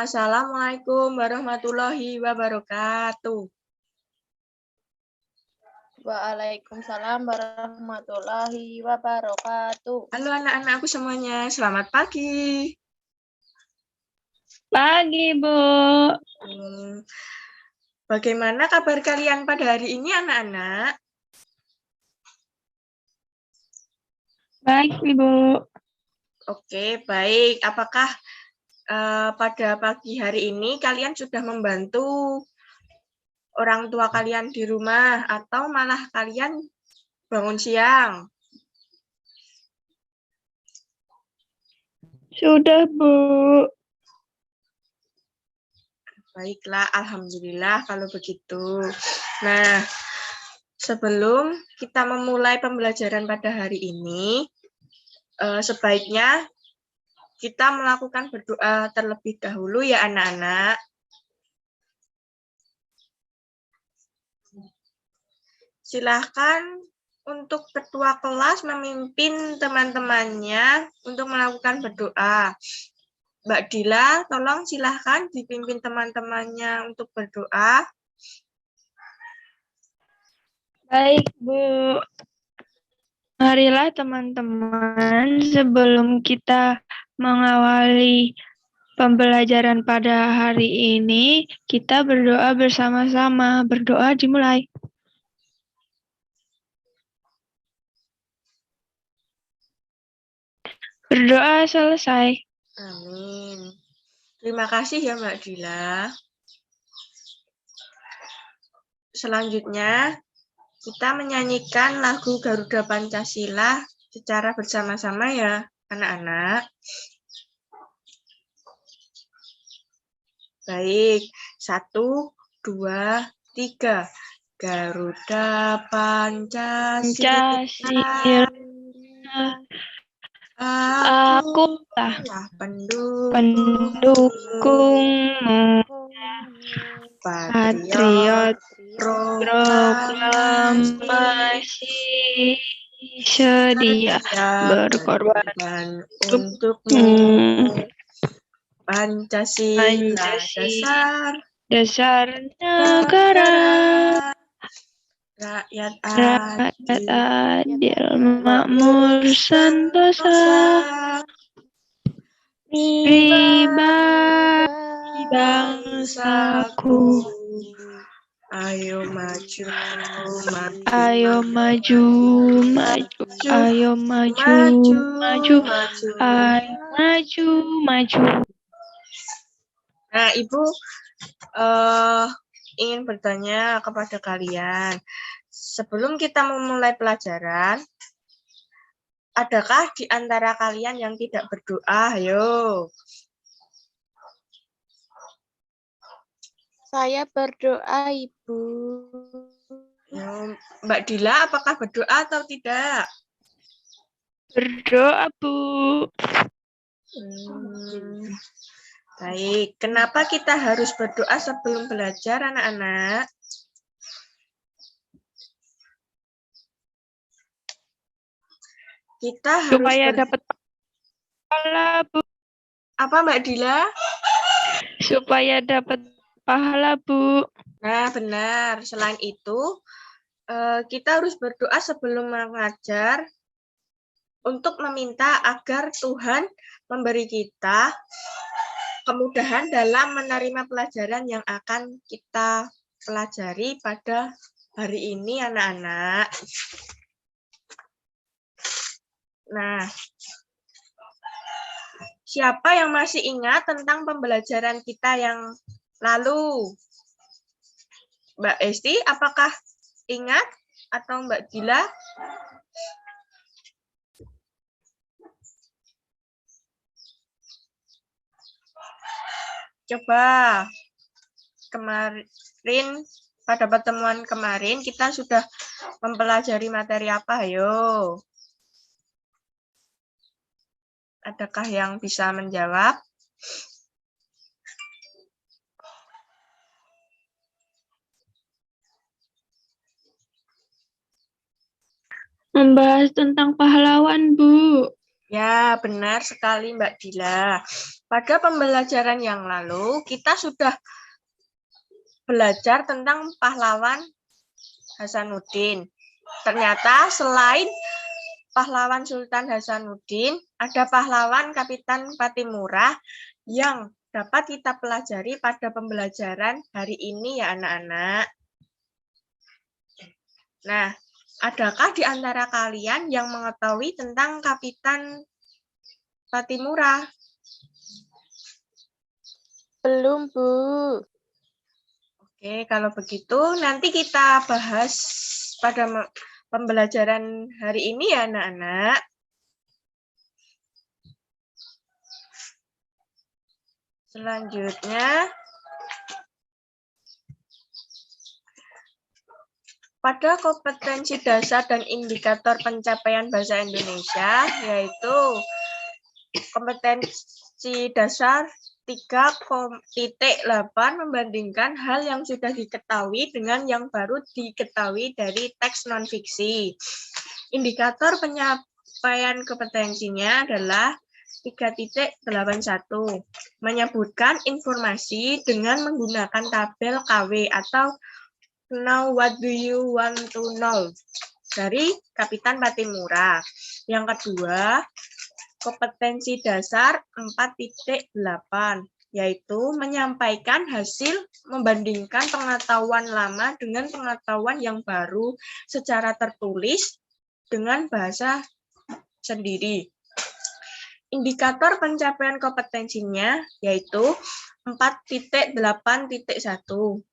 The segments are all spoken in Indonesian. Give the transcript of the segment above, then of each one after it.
Assalamualaikum warahmatullahi wabarakatuh. Waalaikumsalam warahmatullahi wabarakatuh. Halo anak-anakku semuanya, selamat pagi. Pagi, Bu. Bagaimana kabar kalian pada hari ini, anak-anak? Baik, Ibu. Oke, baik. Apakah pada pagi hari ini kalian sudah membantu orang tua kalian di rumah atau malah kalian bangun siang? Sudah, Bu. Baiklah, alhamdulillah kalau begitu. Nah, sebelum kita memulai pembelajaran pada hari ini, sebaiknya kita melakukan berdoa terlebih dahulu ya anak-anak. Silahkan untuk ketua kelas memimpin teman-temannya untuk melakukan berdoa. Mbak Dila, tolong silahkan dipimpin teman-temannya untuk berdoa. Baik, Bu. Marilah teman-teman, sebelum kita mengawali pembelajaran pada hari ini, kita berdoa bersama-sama. Berdoa dimulai. Berdoa selesai. Amin. Terima kasih ya Mbak Dila. Selanjutnya, kita menyanyikan lagu Garuda Pancasila secara bersama-sama ya, anak-anak. Baik, 1, 2, 3. Garuda Pancasila, akulah pendukungmu, patriot proklamasi, sedia berkorban untukmu. Pancasila dasar negara, rakyat adil makmur sentosa, pribadi bangsaku. Ayo maju, Ayo maju, maju, ayo maju, maju, ayo maju, maju. Nah, Ibu ingin bertanya kepada kalian, sebelum kita memulai pelajaran, adakah di antara kalian yang tidak berdoa? Ayo. Saya berdoa, Ibu. Mbak Dila, apakah berdoa atau tidak? Berdoa, Bu. Baik, kenapa kita harus berdoa sebelum belajar, anak-anak? Kita harus supaya dapat pahala, Bu. Apa, Mbak Dila? Supaya dapat pahala, Bu. Nah, benar. Selain itu, kita harus berdoa sebelum mengajar untuk meminta agar Tuhan memberi kita kemudahan dalam menerima pelajaran yang akan kita pelajari pada hari ini, anak-anak. Nah, siapa yang masih ingat tentang pembelajaran kita yang lalu? Mbak Esti, apakah ingat? Atau Mbak Dila? Coba, kemarin, pada pertemuan kemarin, kita sudah mempelajari materi apa? Ayo. Adakah yang bisa menjawab? Membahas tentang pahlawan, Bu. Ya, benar sekali Mbak Dila. Pada pembelajaran yang lalu, kita sudah belajar tentang pahlawan Hasanuddin. Ternyata selain pahlawan Sultan Hasanuddin, ada pahlawan Kapitan Patimura yang dapat kita pelajari pada pembelajaran hari ini ya anak-anak. Nah, adakah di antara kalian yang mengetahui tentang Kapitan Patimura? Belum, Bu. Oke, kalau begitu nanti kita bahas pada pembelajaran hari ini ya anak-anak. Selanjutnya, pada kompetensi dasar dan indikator pencapaian bahasa Indonesia, yaitu kompetensi dasar 3.8 membandingkan hal yang sudah diketahui dengan yang baru diketahui dari teks non-fiksi. Indikator pencapaian kompetensinya adalah 3.81, menyebutkan informasi dengan menggunakan tabel KW atau Now What Do You Want to Know dari Kapitan Patimura. Yang kedua, kompetensi dasar 4.8, yaitu menyampaikan hasil membandingkan pengetahuan lama dengan pengetahuan yang baru secara tertulis dengan bahasa sendiri. Indikator pencapaian kompetensinya yaitu 4.8.1,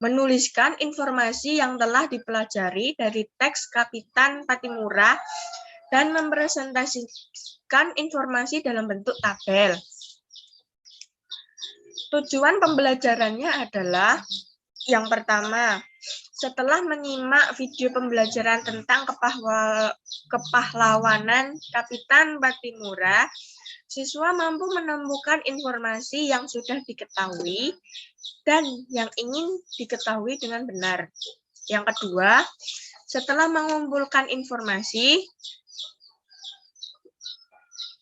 menuliskan informasi yang telah dipelajari dari teks Kapitan Patimura dan mempresentasikan informasi dalam bentuk tabel. Tujuan pembelajarannya adalah yang pertama, setelah menyimak video pembelajaran tentang kepahlawanan Kapitan Patimura, siswa mampu menemukan informasi yang sudah diketahui dan yang ingin diketahui dengan benar. Yang kedua, setelah mengumpulkan informasi,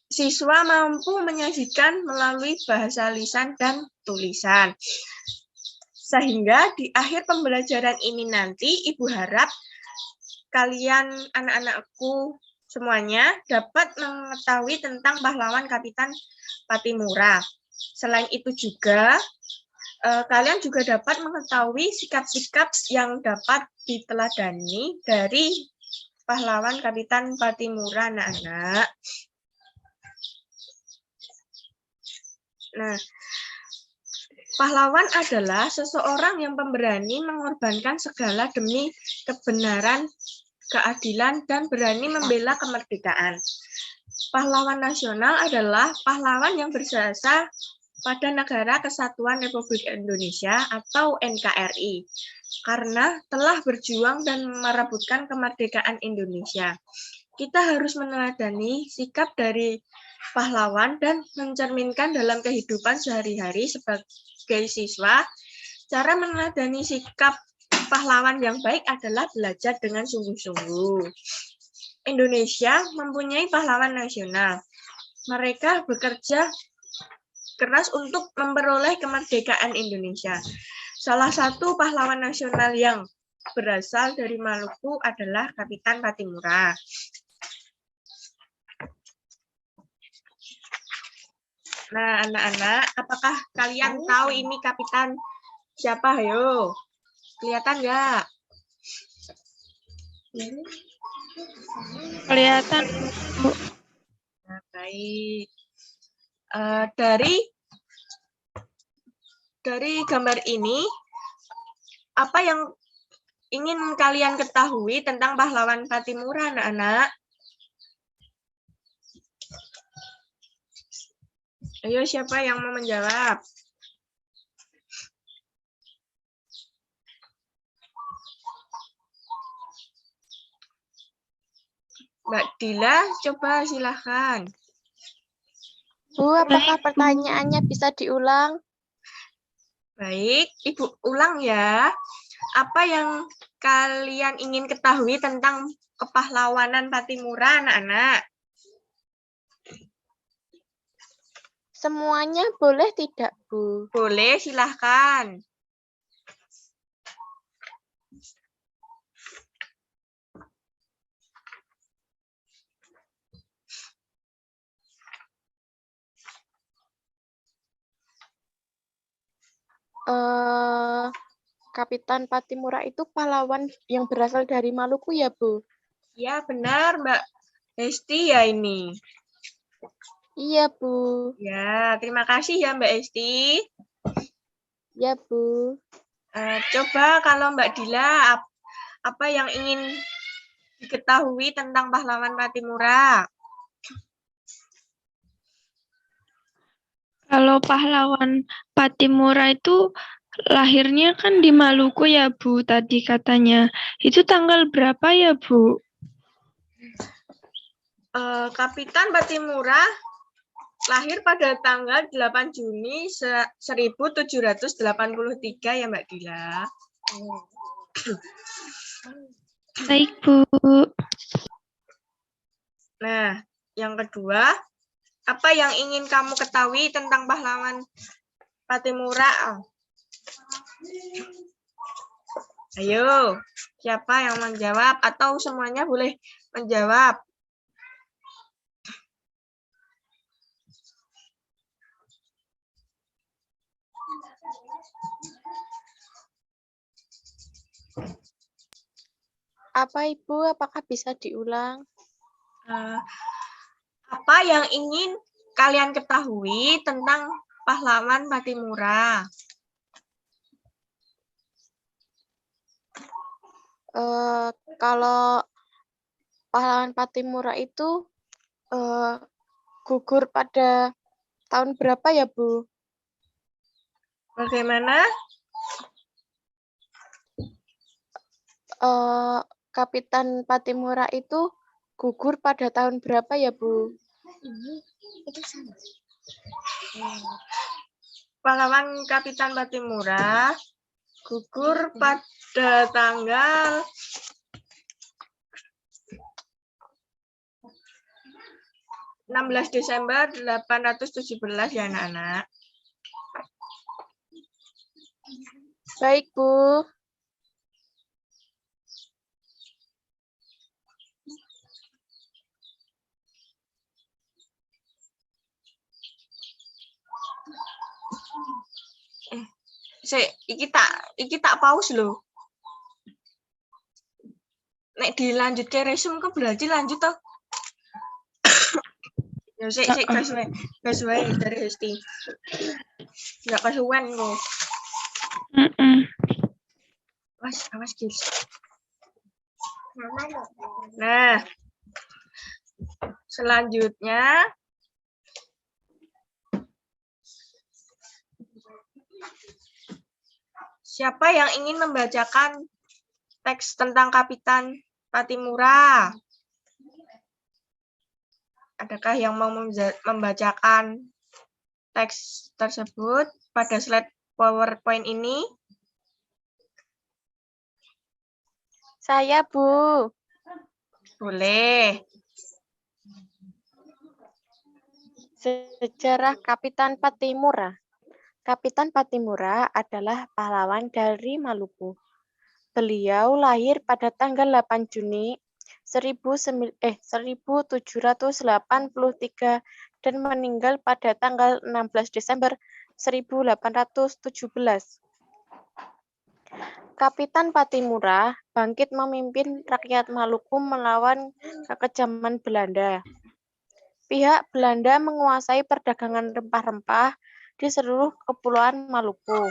siswa mampu menyajikan melalui bahasa lisan dan tulisan. Sehingga di akhir pembelajaran ini nanti, Ibu harap kalian anak-anakku semuanya dapat mengetahui tentang pahlawan Kapitan Patimura. Selain itu juga, kalian juga dapat mengetahui sikap-sikap yang dapat diteladani dari pahlawan Kapitan Patimura, anak-anak. Nah, pahlawan adalah seseorang yang pemberani mengorbankan segala demi kebenaran, keadilan, dan berani membela kemerdekaan. Pahlawan nasional adalah pahlawan yang berjasa pada Negara Kesatuan Republik Indonesia atau NKRI, karena telah berjuang dan merebutkan kemerdekaan Indonesia. Kita harus meneladani sikap dari pahlawan dan mencerminkan dalam kehidupan sehari-hari sebagai siswa. Cara meneladani sikap pahlawan yang baik adalah belajar dengan sungguh-sungguh. Indonesia mempunyai pahlawan nasional. Mereka bekerja keras untuk memperoleh kemerdekaan Indonesia. Salah satu pahlawan nasional yang berasal dari Maluku adalah Kapitan Patimura. Nah, anak-anak, apakah kalian tahu ini Kapitan siapa? Ayo, kelihatan nggak? Kelihatan, Bu. Nah, baik. Dari gambar ini, apa yang ingin kalian ketahui tentang pahlawan Patimura, anak-anak? Ayo, siapa yang mau menjawab? Mbak Dila, coba silahkan. Bu, apakah pertanyaannya bisa diulang? Baik, Ibu ulang ya. Apa yang kalian ingin ketahui tentang kepahlawanan Patimura, anak-anak? Semuanya boleh tidak, Bu? Boleh, silahkan. Kapitan Patimura itu pahlawan yang berasal dari Maluku ya, Bu? Ya, benar, Mbak Hesti ya ini. Iya, Bu. Ya, terima kasih ya Mbak Hesti. Ya, Bu. Coba kalau Mbak Dila, apa yang ingin diketahui tentang pahlawan Patimura? Kalau pahlawan Patimura itu lahirnya kan di Maluku ya, Bu, tadi katanya. Itu tanggal berapa ya, Bu? Kapitan Patimura lahir pada tanggal 8 Juni 1783 ya Mbak Dila. Baik, Bu. Nah, yang kedua, apa yang ingin kamu ketahui tentang pahlawan Patimura? Ayo, siapa yang menjawab atau semuanya boleh menjawab? Apa, Ibu? Apakah bisa diulang? Apa yang ingin kalian ketahui tentang pahlawan Patimura? Kalau pahlawan Patimura itu gugur pada tahun berapa ya, Bu? Bagaimana? Kapitan Patimura itu gugur pada tahun berapa ya, Bu? Pahlawan Kapitan Patimura gugur pada tanggal 16 Desember 1817 ya anak-anak. Baik, Bu. Iki tak pause lho. Nek dilanjut ke resume ke berarti lanjut toh. Ya sik gas wae dari Hesti. Enggak kesuwen kok. Awas guys. Nah, selanjutnya siapa yang ingin membacakan teks tentang Kapitan Patimura? Adakah yang mau membacakan teks tersebut pada slide PowerPoint ini? Saya, Bu. Boleh. Sejarah Kapitan Patimura. Kapitan Patimura adalah pahlawan dari Maluku. Beliau lahir pada tanggal 8 Juni 1783 dan meninggal pada tanggal 16 Desember 1817. Kapitan Patimura bangkit memimpin rakyat Maluku melawan kekejaman Belanda. Pihak Belanda menguasai perdagangan rempah-rempah di seluruh kepulauan Maluku.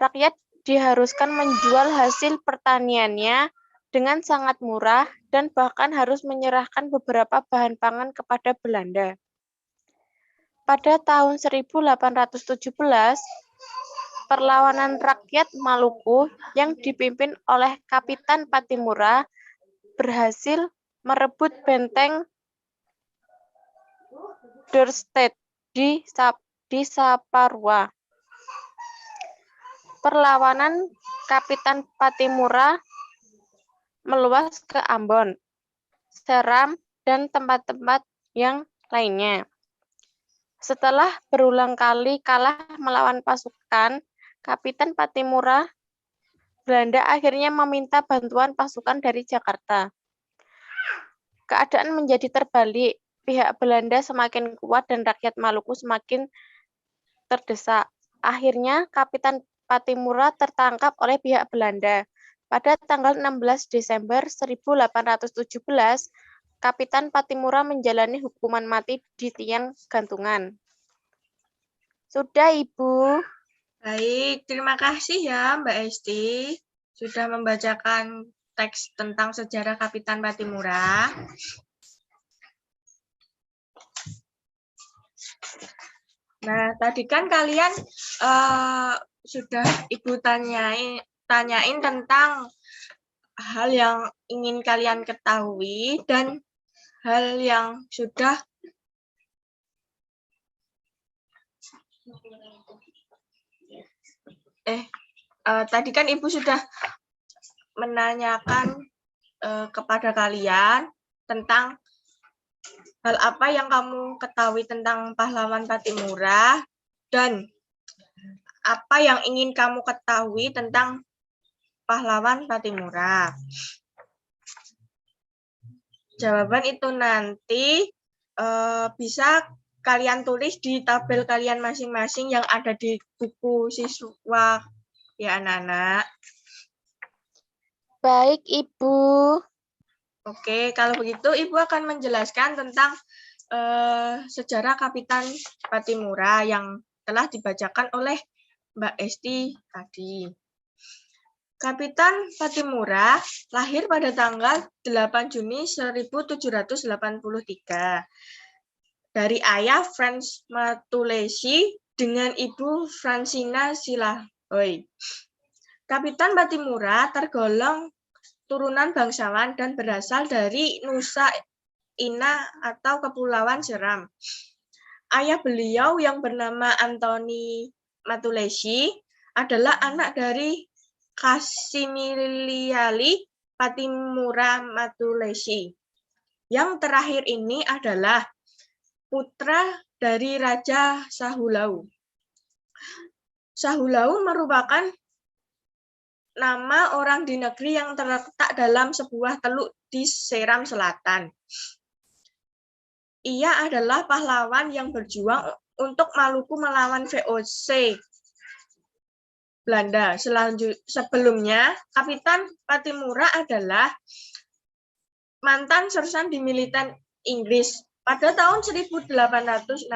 Rakyat diharuskan menjual hasil pertaniannya dengan sangat murah dan bahkan harus menyerahkan beberapa bahan pangan kepada Belanda. Pada tahun 1817, perlawanan rakyat Maluku yang dipimpin oleh Kapitan Patimura berhasil merebut benteng Dorstad di Saparua. Perlawanan Kapitan Patimura meluas ke Ambon, Seram, dan tempat-tempat yang lainnya. Setelah berulang kali kalah melawan pasukan Kapitan Patimura, Belanda akhirnya meminta bantuan pasukan dari Jakarta. Keadaan menjadi terbalik, pihak Belanda semakin kuat dan rakyat Maluku semakin terdesak. Akhirnya Kapitan Patimura tertangkap oleh pihak Belanda. Pada tanggal 16 Desember 1817, Kapitan Patimura menjalani hukuman mati di tiang gantungan. Sudah, Ibu. Baik, terima kasih ya Mbak Esti sudah membacakan teks tentang sejarah Kapitan Patimura. Nah, tadi kan kalian sudah Ibu tanyain tentang hal yang ingin kalian ketahui dan hal yang sudah tadi kan Ibu sudah menanyakan kepada kalian tentang hal apa yang kamu ketahui tentang pahlawan Patimura dan apa yang ingin kamu ketahui tentang pahlawan Patimura. Jawaban itu nanti bisa kalian tulis di tabel kalian masing-masing yang ada di buku siswa ya anak-anak. Baik, Ibu. Oke, kalau begitu Ibu akan menjelaskan tentang sejarah Kapitan Patimura yang telah dibacakan oleh Mbak Esti tadi. Kapitan Patimura lahir pada tanggal 8 Juni 1783 dari ayah Franz Matulesi dengan ibu Francina Silahoy. Kapitan Patimura tergolong turunan bangsawan dan berasal dari Nusa Ina atau Kepulauan Seram. Ayah beliau yang bernama Antoni Matulesi adalah anak dari Kasimiliali Patimura Matulesi. Yang terakhir ini adalah putra dari Raja Sahulau. Sahulau merupakan nama orang di negeri yang terletak dalam sebuah teluk di Seram Selatan. Ia adalah pahlawan yang berjuang untuk Maluku melawan VOC Belanda. Sebelumnya, Kapitan Patimura adalah mantan sersan di militer Inggris. Pada tahun 1816,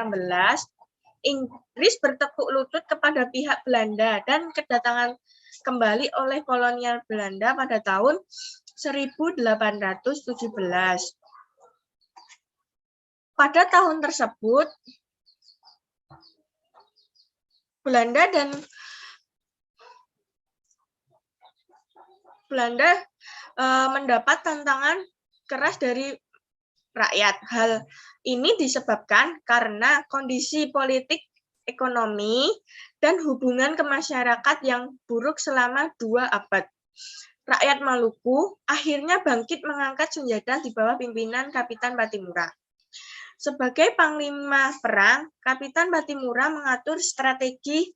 Inggris bertekuk lutut kepada pihak Belanda dan kedatangan kembali oleh kolonial Belanda pada tahun 1817. Pada tahun tersebut, Belanda mendapat tantangan keras dari rakyat. Hal ini disebabkan karena kondisi politik, ekonomi, dan hubungan kemasyarakat yang buruk selama 2 abad. Rakyat Maluku akhirnya bangkit mengangkat senjata di bawah pimpinan Kapitan Patimura. Sebagai panglima perang, Kapitan Patimura mengatur strategi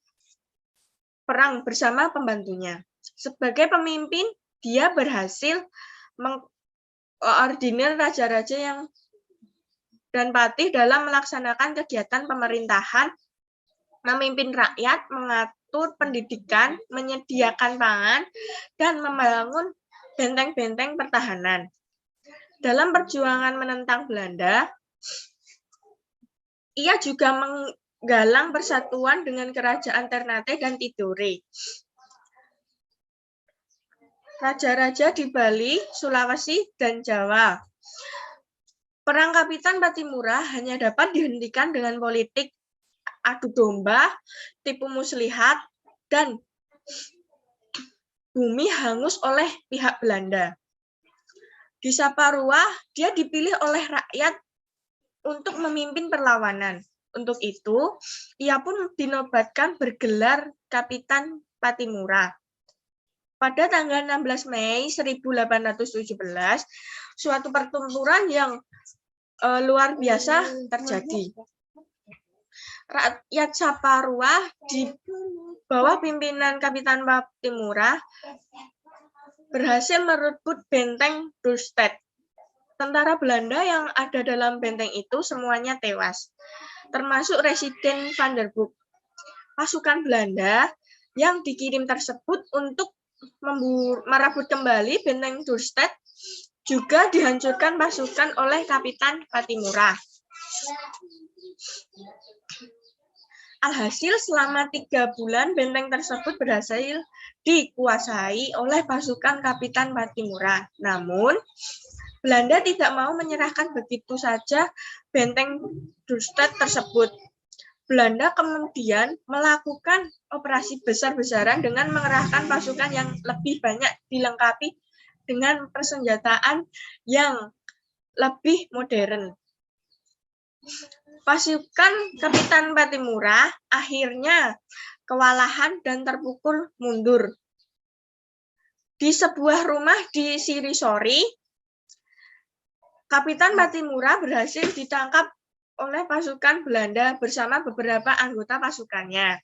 perang bersama pembantunya. Sebagai pemimpin, dia berhasil mengkoordinir raja-raja dan patih dalam melaksanakan kegiatan pemerintahan, memimpin rakyat, mengatur pendidikan, menyediakan pangan, dan membangun benteng-benteng pertahanan. Dalam perjuangan menentang Belanda, ia juga menggalang persatuan dengan kerajaan Ternate dan Tidore. Raja-raja di Bali, Sulawesi, dan Jawa. Perang Kapitan Patimura hanya dapat dihentikan dengan politik adu domba, tipu muslihat, dan bumi hangus oleh pihak Belanda. Di Saparua, dia dipilih oleh rakyat untuk memimpin perlawanan. Untuk itu, ia pun dinobatkan bergelar Kapitan Patimura. Pada tanggal 16 Mei 1817, suatu pertempuran yang luar biasa terjadi. rakyat Saparua di bawah pimpinan Kapitan Patimura berhasil merebut benteng Dorstad. Tentara Belanda yang ada dalam benteng itu semuanya tewas, termasuk Residen van der Broek. Pasukan Belanda yang dikirim tersebut untuk merebut kembali benteng Dorstad juga dihancurkan pasukan oleh Kapitan Patimura. Alhasil selama 3 bulan benteng tersebut berhasil dikuasai oleh pasukan Kapitan Patimura. Namun, Belanda tidak mau menyerahkan begitu saja benteng Dorstad tersebut. Belanda kemudian melakukan operasi besar-besaran dengan mengerahkan pasukan yang lebih banyak dilengkapi dengan persenjataan yang lebih modern. Pasukan Kapitan Patimura akhirnya kewalahan dan terpukul mundur. Di sebuah rumah di Sirisori, Kapitan Patimura berhasil ditangkap oleh pasukan Belanda bersama beberapa anggota pasukannya.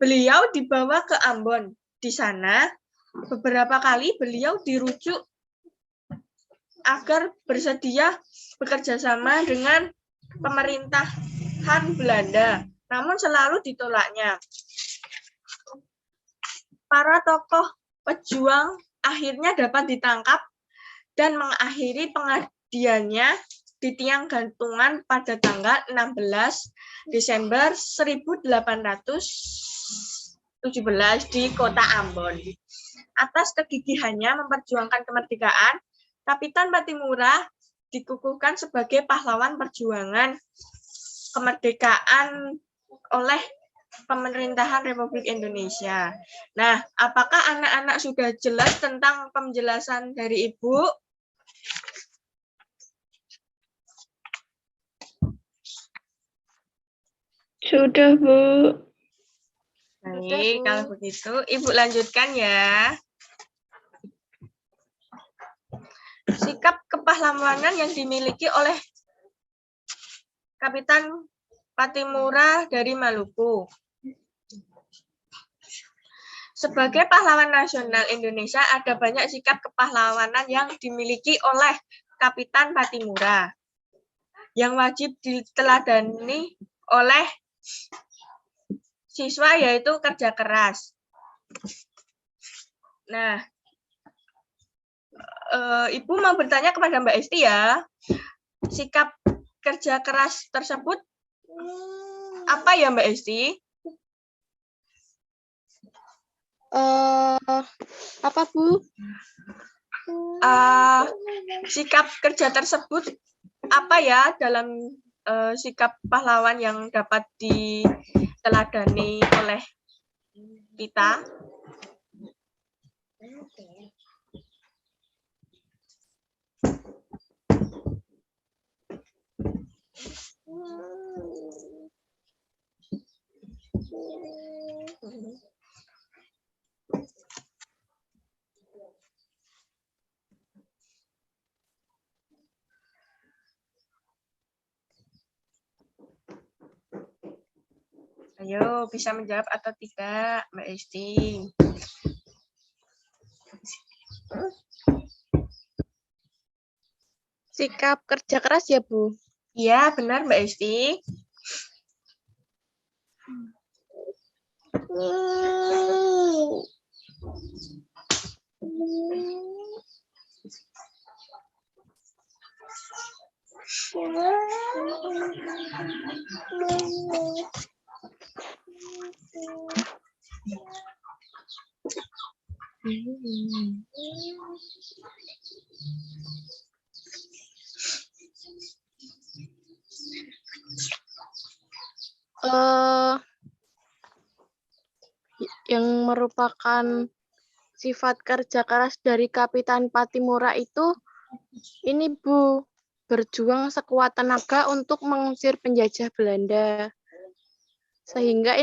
Beliau dibawa ke Ambon. Di sana, beberapa kali beliau dirujuk agar bersedia bekerja sama dengan pemerintahan Belanda, namun selalu ditolaknya. Para tokoh pejuang akhirnya dapat ditangkap dan mengakhiri pengabdiannya di tiang gantungan pada tanggal 16 Desember 1817 di kota Ambon. Atas kegigihannya memperjuangkan kemerdekaan, Kapitan Patimura dikukuhkan sebagai pahlawan perjuangan kemerdekaan oleh pemerintahan Republik Indonesia. Nah, apakah anak-anak sudah jelas tentang penjelasan dari Ibu? Sudah, Bu. Baik, kalau begitu Ibu lanjutkan ya. Sikap kepahlawanan yang dimiliki oleh Kapitan Patimura dari Maluku. Sebagai pahlawan nasional Indonesia, ada banyak sikap kepahlawanan yang dimiliki oleh Kapitan Patimura yang wajib diteladani oleh siswa, yaitu kerja keras. Nah, Ibu mau bertanya kepada Mbak Esti ya, sikap kerja keras tersebut apa ya Mbak Esti? Apa Bu? Sikap kerja tersebut apa ya dalam sikap pahlawan yang dapat diteladani oleh kita? Ayo, bisa menjawab atau tidak, Mbak Esti? Sikap kerja keras ya, Bu? Iya, benar Mbak Esti. Yang merupakan sifat kerja keras dari Kapitan Patimura itu ini Bu, berjuang sekuat tenaga untuk mengusir penjajah Belanda sehingga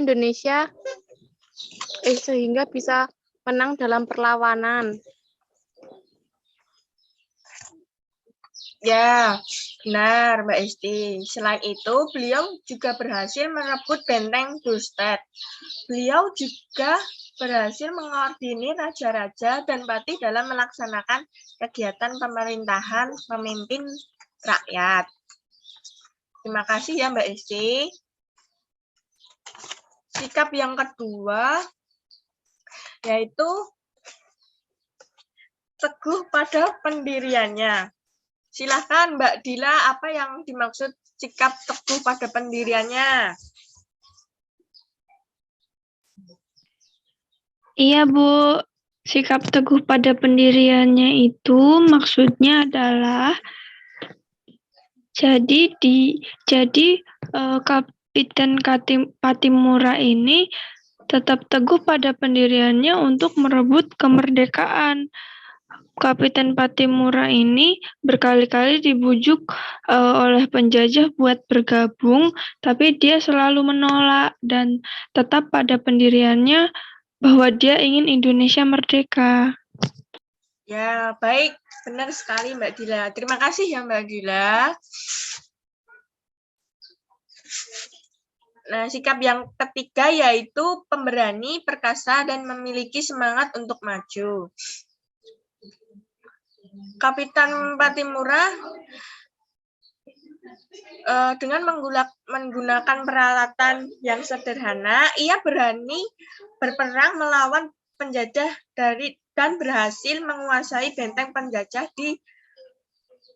sehingga bisa menang dalam perlawanan. Ya, Benar, Mbak Esti. Selain itu, beliau juga berhasil merebut benteng Dürstedt. Beliau juga berhasil mengordinir raja-raja dan patih dalam melaksanakan kegiatan pemerintahan pemimpin rakyat. Terima kasih ya Mbak Esti. Sikap yang kedua yaitu teguh pada pendiriannya. Silakan Mbak Dila, apa yang dimaksud sikap teguh pada pendiriannya? Iya, Bu. Sikap teguh pada pendiriannya itu maksudnya adalah Kapiten Pattimura ini tetap teguh pada pendiriannya untuk merebut kemerdekaan. Kapiten Pattimura ini berkali-kali dibujuk oleh penjajah buat bergabung, tapi dia selalu menolak dan tetap pada pendiriannya bahwa dia ingin Indonesia merdeka. Ya, baik. Benar sekali Mbak Dila. Terima kasih ya Mbak Dila. Nah, sikap yang ketiga yaitu pemberani, perkasa, dan memiliki semangat untuk maju. Kapitan Pattimura dengan menggunakan peralatan yang sederhana, ia berani berperang melawan penjajah dan berhasil menguasai benteng penjajah di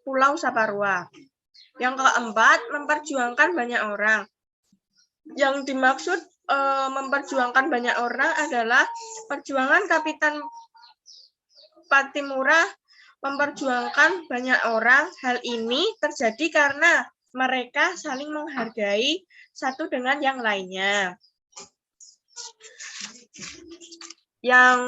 Pulau Saparua. Yang keempat, memperjuangkan banyak orang. Yang dimaksud memperjuangkan banyak orang adalah perjuangan Kapitan Pattimura memperjuangkan banyak orang. Hal ini terjadi karena mereka saling menghargai satu dengan yang lainnya. Yang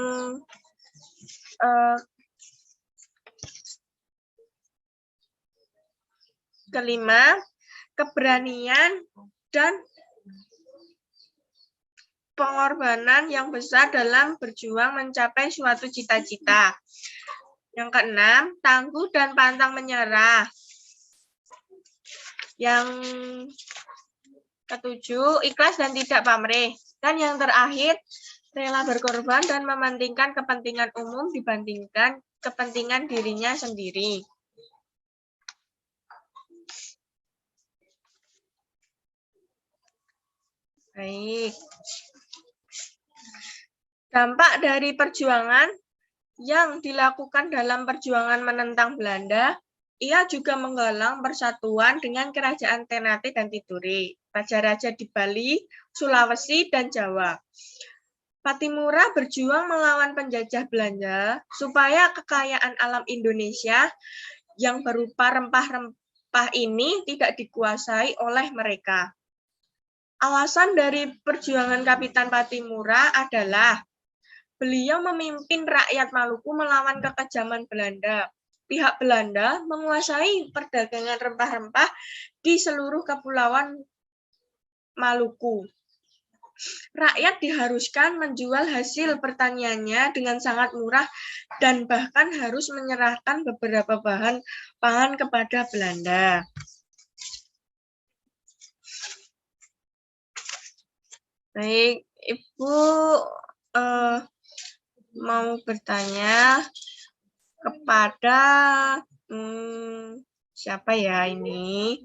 kelima, keberanian dan pengorbanan yang besar dalam berjuang mencapai suatu cita-cita. Yang keenam, tangguh dan pantang menyerah. Yang ketujuh, ikhlas dan tidak pamrih. Dan yang terakhir, rela berkorban dan mementingkan kepentingan umum dibandingkan kepentingan dirinya sendiri. Baik. Dampak dari perjuangan yang dilakukan dalam perjuangan menentang Belanda, ia juga menggalang persatuan dengan kerajaan Ternate dan Tidore, raja-raja di Bali, Sulawesi, dan Jawa. Pattimura berjuang melawan penjajah Belanda supaya kekayaan alam Indonesia yang berupa rempah-rempah ini tidak dikuasai oleh mereka. Alasan dari perjuangan Kapitan Pattimura adalah beliau memimpin rakyat Maluku melawan kekejaman Belanda. Pihak Belanda menguasai perdagangan rempah-rempah di seluruh kepulauan Maluku. Rakyat diharuskan menjual hasil pertaniannya dengan sangat murah dan bahkan harus menyerahkan beberapa bahan pangan kepada Belanda. Baik, Ibu mau bertanya kepada siapa ya ini?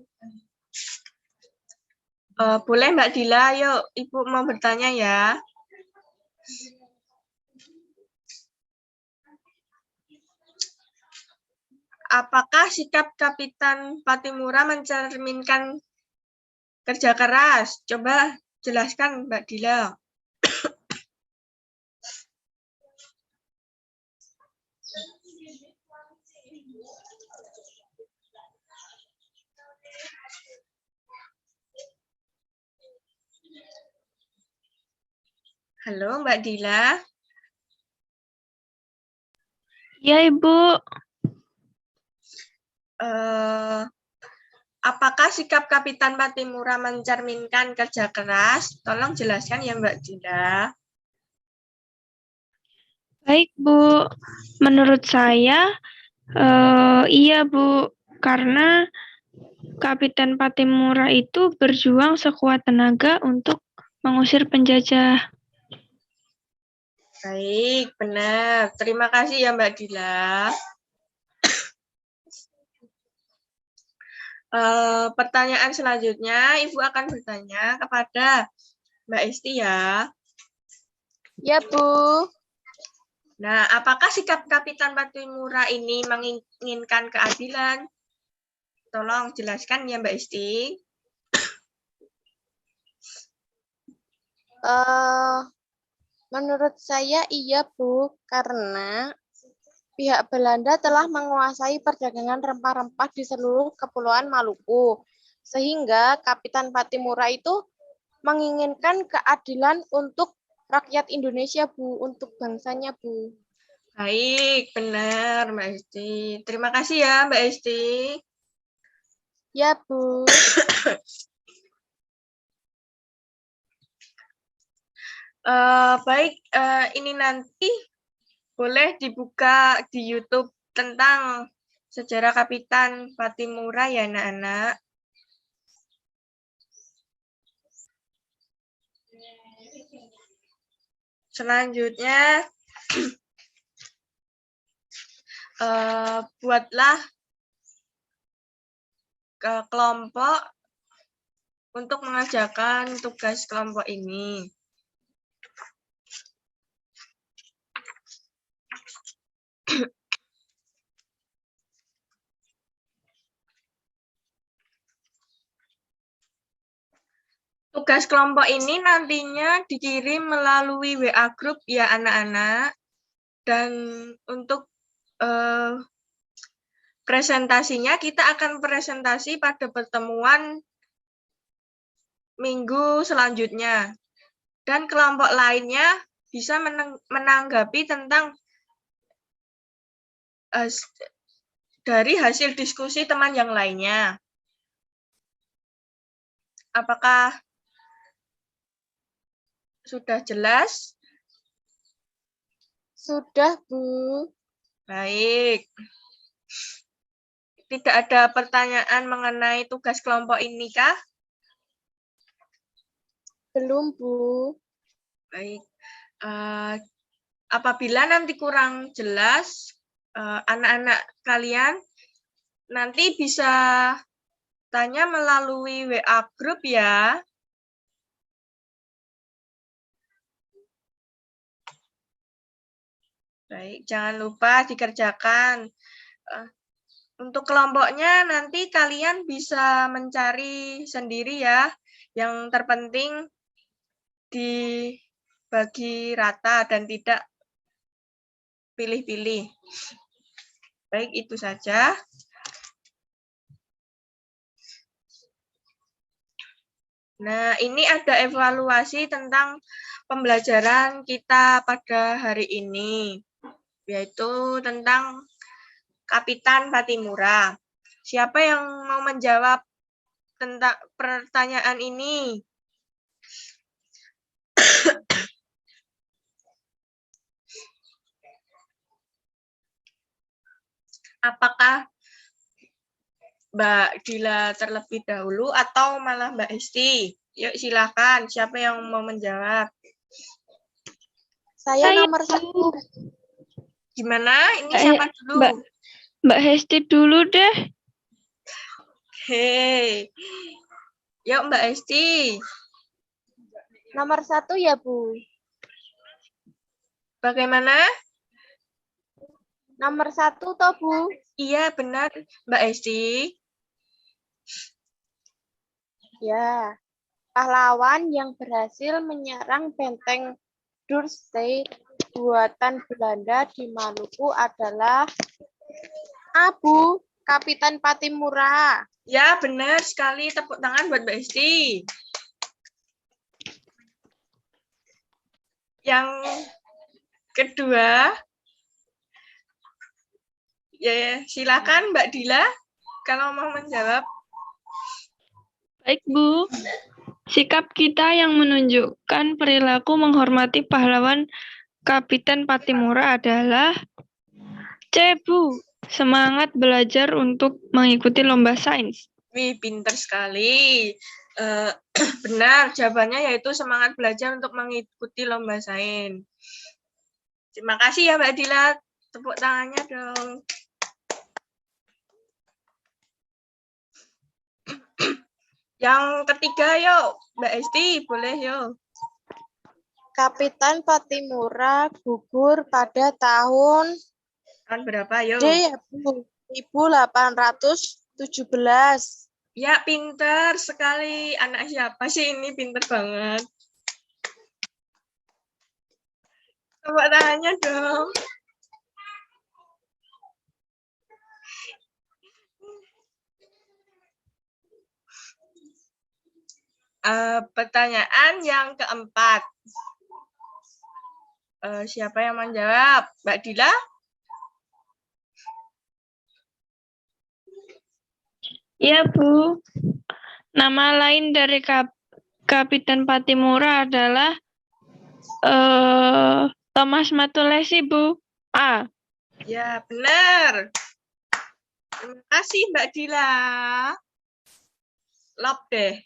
Boleh Mbak Dila, yuk Ibu mau bertanya ya. Apakah sikap Kapitan Pattimura mencerminkan kerja keras? Coba jelaskan Mbak Dila. Halo Mbak Dila. Ya, Ibu. Apakah sikap Kapitan Pattimura mencerminkan kerja keras? Tolong jelaskan ya Mbak Dila. Baik, Bu. Menurut saya, iya, Bu. Karena Kapitan Patimura itu berjuang sekuat tenaga untuk mengusir penjajah. Baik, benar. Terima kasih ya Mbak Dila. Pertanyaan selanjutnya, Ibu akan bertanya kepada Mbak Esti ya. Ya, Bu. Nah, apakah sikap Kapitan Patimura ini menginginkan keadilan? Tolong jelaskan ya Mbak Esti. Menurut saya iya, Bu, karena pihak Belanda telah menguasai perdagangan rempah-rempah di seluruh Kepulauan Maluku. Sehingga Kapitan Patimura itu menginginkan keadilan untuk rakyat Indonesia, Bu, untuk bangsanya, Bu. Baik, benar Mbak Esti. Terima kasih ya Mbak Esti. Ya, Bu. Baik, ini nanti boleh dibuka di YouTube tentang sejarah Kapitan Patimura ya anak-anak. Selanjutnya, buatlah kelompok untuk mengerjakan tugas kelompok ini. Tugas kelompok ini nantinya dikirim melalui WA Group ya anak-anak. Dan untuk presentasinya kita akan presentasi pada pertemuan minggu selanjutnya. Dan kelompok lainnya bisa menanggapi tentang dari hasil diskusi teman yang lainnya. Apakah sudah jelas? Sudah, Bu. Baik. Tidak ada pertanyaan mengenai tugas kelompok ini, kah? Belum, Bu. Baik. Apabila nanti kurang jelas, anak-anak kalian nanti bisa tanya melalui WA Group ya. Baik, jangan lupa dikerjakan. Untuk kelompoknya nanti kalian bisa mencari sendiri ya. Yang terpenting dibagi rata dan tidak pilih-pilih. Baik, itu saja. Nah, ini ada evaluasi tentang pembelajaran kita pada hari ini, yaitu tentang Kapitan Patimura. Siapa yang mau menjawab tentang pertanyaan ini? Apakah Mbak Dila terlebih dahulu atau malah Mbak Esti? Yuk silakan, siapa yang mau menjawab? Saya nomor 1. Gimana? Ini siapa dulu? Mbak Hesti dulu deh. Hei, yuk Mbak Esti. Nomor 1 ya, Bu. Bagaimana? Nomor 1 toh, Bu. Iya, benar Mbak Esti. Ya, pahlawan yang berhasil menyerang benteng Dorset buatan Belanda di Maluku adalah Bu, Kapitan Patimura. Ya, benar sekali. Tepuk tangan buat Mbak Esti. Yang kedua, ya silakan Mbak Dila kalau mau menjawab. Baik, Bu. Sikap kita yang menunjukkan perilaku menghormati pahlawan Kapitan Patimura adalah C, Bu. Semangat belajar untuk mengikuti lomba sains. Wih, pinter sekali. Eh, benar, jawabannya yaitu semangat belajar untuk mengikuti lomba sains. Terima kasih ya Mbak Dila. Tepuk tangannya dong. Yang ketiga yuk, Mbak Esti, boleh yuk. Kapitan Patimura gugur pada tahun Tahun berapa yuk? D ya Bu, 1817. Ya, pinter sekali. Anak siapa sih ini? Pinter banget. Tepuk tangannya dong. Pertanyaan yang keempat. Siapa yang menjawab? Mbak Dila? Ya, Bu. Nama lain dari Kapitan Patimura adalah Thomas Matulesi, Bu. A. Ya, benar. Terima kasih Mbak Dila. Lop deh.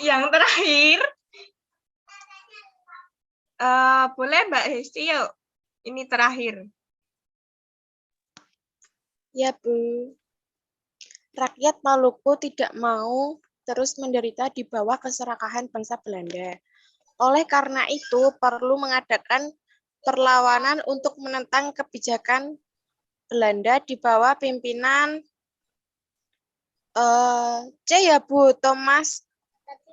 Yang terakhir, boleh Mbak Hesti yuk. Ini terakhir. Ya Bu, rakyat Maluku tidak mau terus menderita di bawah keserakahan bangsa Belanda. Oleh karena itu, perlu mengadakan perlawanan untuk menentang kebijakan Belanda di bawah pimpinan C ya Bu, Thomas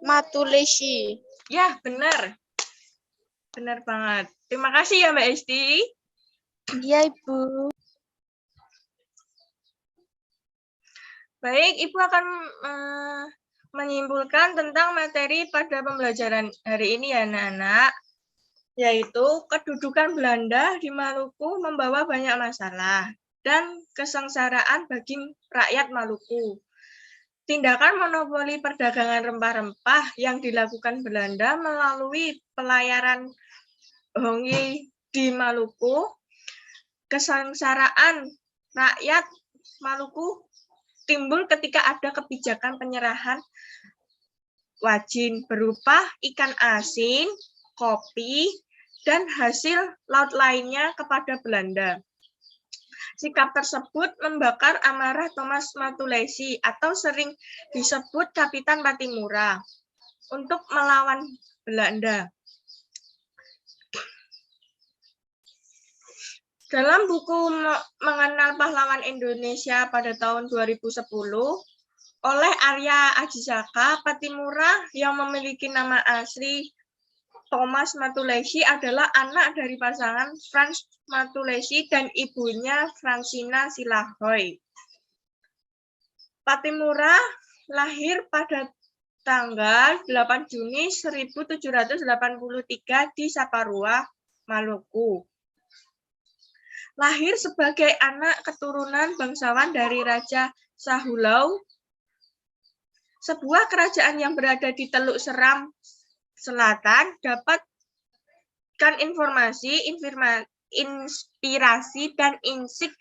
Matulesi. Ya, benar. Benar banget. Terima kasih ya Mbak Esti. Iya Ibu. Baik, Ibu akan menyimpulkan tentang materi pada pembelajaran hari ini ya anak-anak, yaitu kedudukan Belanda di Maluku membawa banyak masalah dan kesengsaraan bagi rakyat Maluku. Tindakan monopoli perdagangan rempah-rempah yang dilakukan Belanda melalui pelayaran Hongi di Maluku, kesengsaraan rakyat Maluku timbul ketika ada kebijakan penyerahan wajin berupa ikan asin, kopi, dan hasil laut lainnya kepada Belanda. Sikap tersebut membakar amarah Thomas Matulesi atau sering disebut Kapitan Patimura untuk melawan Belanda. Dalam buku Mengenal Pahlawan Indonesia pada tahun 2010, oleh Arya Ajisaka, Patimura yang memiliki nama asli Thomas Matulesi adalah anak dari pasangan Franz Matulesi dan ibunya Francina Silahoy. Patimura lahir pada tanggal 8 Juni 1783 di Saparua, Maluku. Lahir sebagai anak keturunan bangsawan dari Raja Sahulau, sebuah kerajaan yang berada di Teluk Seram Selatan. Dapatkan informasi, inspirasi, dan insik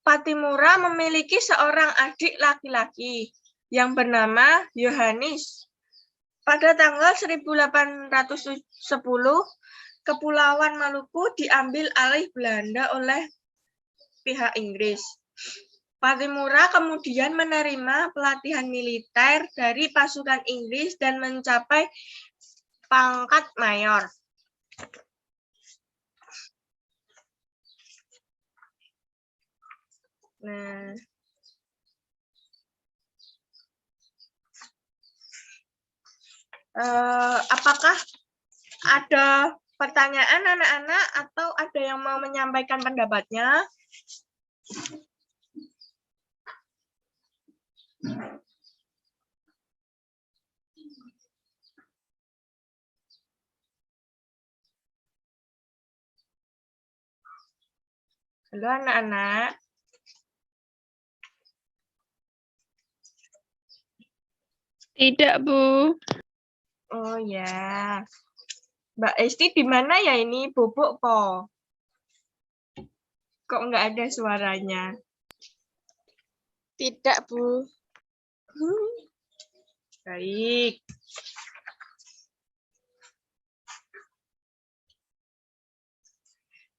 Patimura memiliki seorang adik laki-laki yang bernama Yohanes. Pada tanggal 1810, Kepulauan Maluku diambil alih Belanda oleh pihak Inggris. Patimura kemudian menerima pelatihan militer dari pasukan Inggris dan mencapai pangkat mayor. Nah, apakah ada pertanyaan anak-anak atau ada yang mau menyampaikan pendapatnya? Halo anak-anak. Tidak, Bu. Oh ya. Mbak Esti di mana ya ini? Bobok kok. Kok nggak ada suaranya? Tidak, Bu. Baik.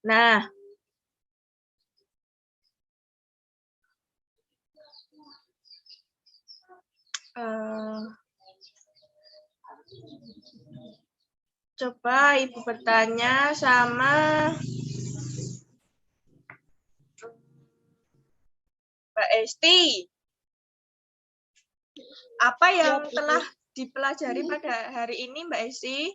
Nah, coba Ibu bertanya sama Mbak Esti. Apa yang Bu. telah dipelajari pada hari ini, Mbak Esti?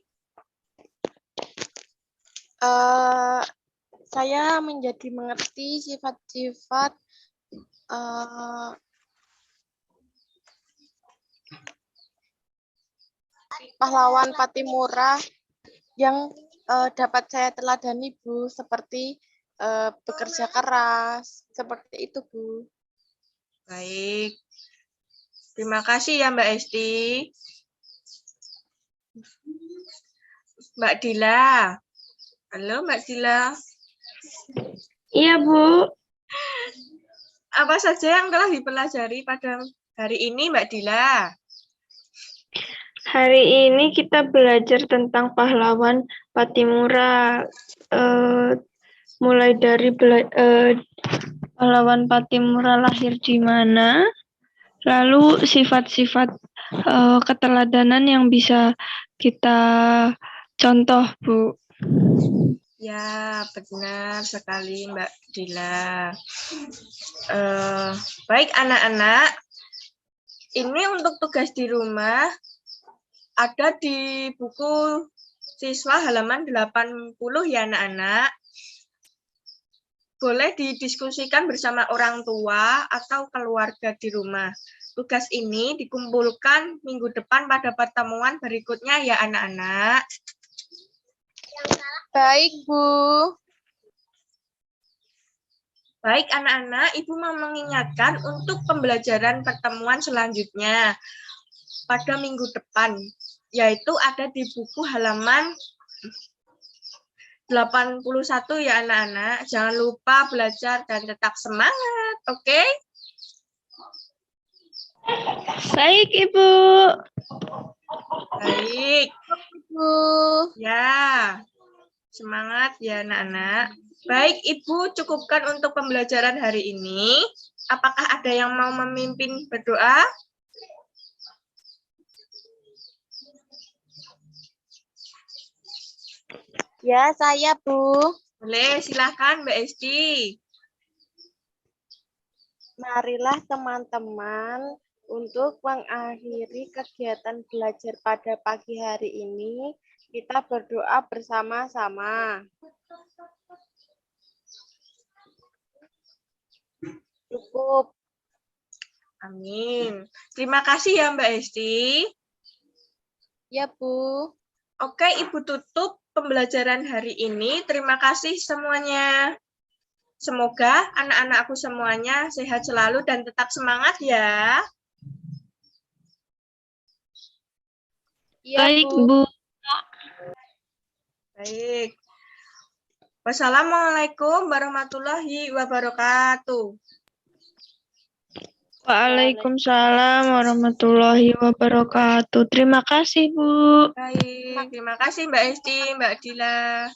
Saya menjadi mengerti sifat-sifat pahlawan Patimura yang dapat saya teladani, Bu, seperti bekerja keras, seperti itu, Bu. Baik. Terima kasih ya Mbak Esti. Mbak Dila. Halo Mbak Dila. Iya, Bu. Apa saja yang telah dipelajari pada hari ini Mbak Dila? Hari ini kita belajar tentang pahlawan Patimura. Mulai dari pahlawan Patimura lahir di mana, lalu sifat-sifat keteladanan yang bisa kita contoh, Bu. Ya, benar sekali Mbak Dila. Baik anak-anak, ini untuk tugas di rumah ada di buku siswa halaman 80 ya anak-anak. Boleh didiskusikan bersama orang tua atau keluarga di rumah. Tugas ini dikumpulkan minggu depan pada pertemuan berikutnya ya anak-anak. Baik, Bu. Baik anak-anak, Ibu mau mengingatkan untuk pembelajaran pertemuan selanjutnya pada minggu depan, yaitu ada di buku halaman 81 ya anak-anak. Jangan lupa belajar dan tetap semangat, oke? Baik, Ibu. Baik. Bu. Ya, semangat ya anak-anak. Baik, Ibu cukupkan untuk pembelajaran hari ini. Apakah ada yang mau memimpin berdoa? Ya, saya, Bu. Boleh, silakan Mbak Esti. Marilah teman-teman untuk mengakhiri kegiatan belajar pada pagi hari ini, kita berdoa bersama-sama. Cukup. Amin. Terima kasih ya Mbak Esti. Ya, Bu. Oke, Ibu tutup pembelajaran hari ini. Terima kasih semuanya. Semoga anak-anakku semuanya sehat selalu dan tetap semangat ya. Ya, Baik, Bu. Bu. Baik. Wassalamualaikum warahmatullahi wabarakatuh. Waalaikumsalam warahmatullahi wabarakatuh. Terima kasih, Bu. Baik, terima kasih Mbak Esti, Mbak Dila.